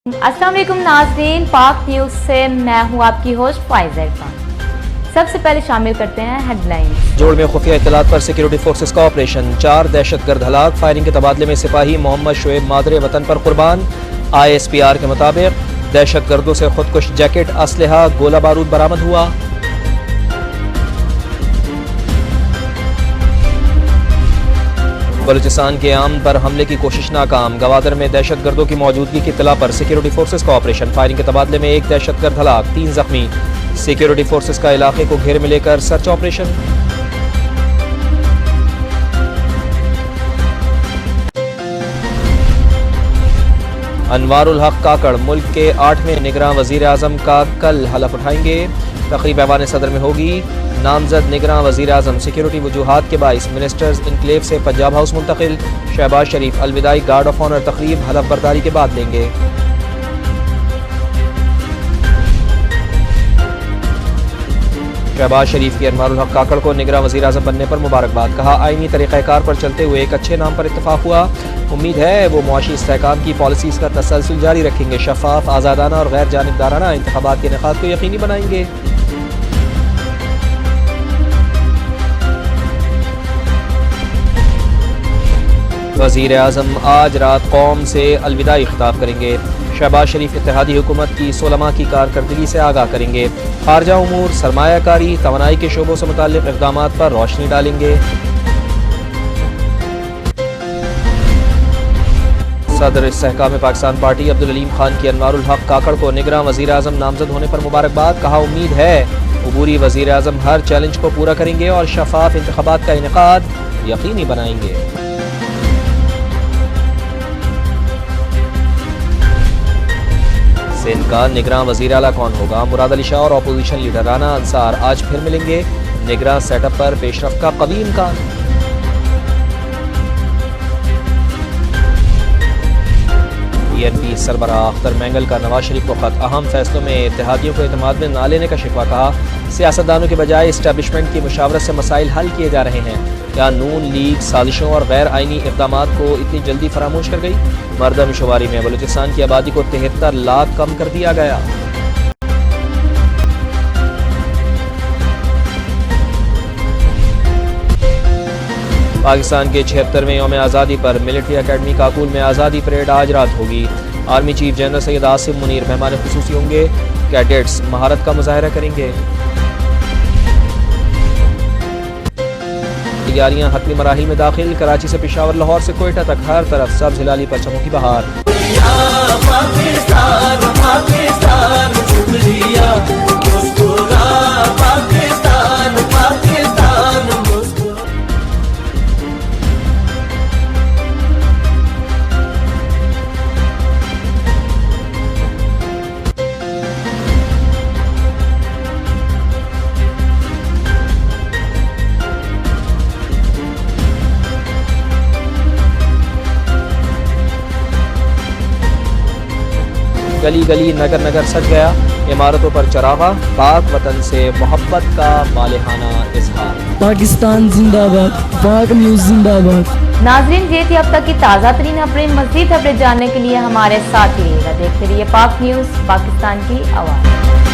अस्सलाम वालेकुम नाज़रीन, पाक न्यूज़ से मैं हूँ आपकी होस्ट फाइज़ा इरफान। सबसे पहले शामिल करते हैं हेडलाइंस। जोड़ में खुफिया इत्तलात पर सिक्योरिटी फोर्सेस का ऑपरेशन, 4 दहशतगर्द हलाक, फायरिंग के तबादले में सिपाही मोहम्मद शोएब मादरे वतन पर कुर्बान। ISPR के मुताबिक दहशतगर्दों से खुदकुश जैकेट, असलहा, गोला बारूद बरामद हुआ। बलूचिस्तान के आम पर हमले की कोशिश नाकाम, गवादर में दहशतगर्दों की मौजूदगी की इत्तला पर सिक्योरिटी फोर्सेस का ऑपरेशन, फायरिंग के तबादले में 1 दहशतगर्द हलाक, 3 जख्मी। सिक्योरिटी फोर्सेस का इलाके को घेरे में लेकर सर्च ऑपरेशन। अनवारुल हक काकड़ मुल्क के 8वें निगरां वजीर आजम का कल हलफ उठाएंगे। तकरीब ऐवान सदर में होगी। नामजद निगरां वजीर आजम सिक्योरिटी वजूहात के बाइस मिनिस्टर्स इनक्लेव से पंजाब हाउस मुंतकिल। शहबाज शरीफ अलविदाई गार्ड ऑफ ऑनर तकरीब हलफ बर्दारी के बाद लेंगे। शहबाज शरीफ की अनवारुल हक काकड़ को निगरां वजीर आजम बनने पर मुबारकबाद, कहा आईनी तरीक़ाकार पर चलते हुए एक अच्छे नाम पर इत्तफाक हुआ। उम्मीद है वो मुआशी इस्तेहकाम की पॉलिसीज़ का तसलसल जारी रखेंगे, शफाफ, आज़ादाना और गैर जानिबदाराना इंतखाबात के इनेकाद को यकीनी बनाएंगे। वज़ीर आज़म आज रात कौम से अलविदाई खिताब करेंगे। शहबाज शरीफ इत्तेहादी हुकूमत की 16 माह की कारकर्दगी से आगाह करेंगे। खारजा उमूर, सरमायाकारी, तवानाई के शोबों से मुताल्लिक़ इक़दामात पर रोशनी डालेंगे। सदर इस्तेहकाम पाकिस्तान पार्टी अब्दुल अलीम खान की अनवारुल हक काकड़ को निगरां वज़ीर आज़म नामजद होने पर मुबारकबाद, कहा उम्मीद है अबूरी वज़ीर आज़म हर चैलेंज को पूरा करेंगे और शफाफ इंतखाबात का इनेकाद यकीनी बनाएंगे। सिंध का निगरां वज़ीर आला कौन होगा? मुराद अली शाह और अपोजिशन लीडर राना अंसार आज फिर मिलेंगे। निगरां सेटअप पर पेशरफ का कवी इम्कान। PNP सरबराह अख्तर मैंगल का नवाज शरीफ को खत, अहम फैसलों में इत्तेहादियों को एतमाद में ना लेने का शिकवा, कहा सियासतदानों के बजाय इस्टेब्लिशमेंट की मुशावरत से मसाइल हल किए जा रहे हैं। क्या नून लीग साजिशों और गैर आइनी इक़दामात को इतनी जल्दी फरामोश कर गई? मर्दमशुमारी में बलूचिस्तान की आबादी को 73 लाख कम कर दिया गया। पाकिस्तान के 76वें यौम आज़ादी पर मिलिट्री अकेडमी काकुल में आज़ादी परेड आज रात होगी। Army chief general Syed Asim Munir मेहमान खुसूसी होंगे। कैडेट्स महारत का मुजाहरा करेंगे। तैयारियां हतमी मराहिल में दाखिल, कराची से पेशावर, लाहौर से कोयटा तक हर तरफ सब्ज़ हिलाली पर चमकी बहार। गली गली नगर नगर सज गया, इमारतों पर चरागा, पाक वतन से मोहब्बत का मालिहाना इजहार। पाकिस्तान जिंदाबाद, पाक न्यूज़ जिंदाबाद। नाज़रीन, ये थी अब तक की ताज़ा तरीन अपडेट। मज़ीद अपडेट जानने के लिए हमारे साथ रहिएगा। देखते रहिए पाक न्यूज़, पाकिस्तान की आवाज़।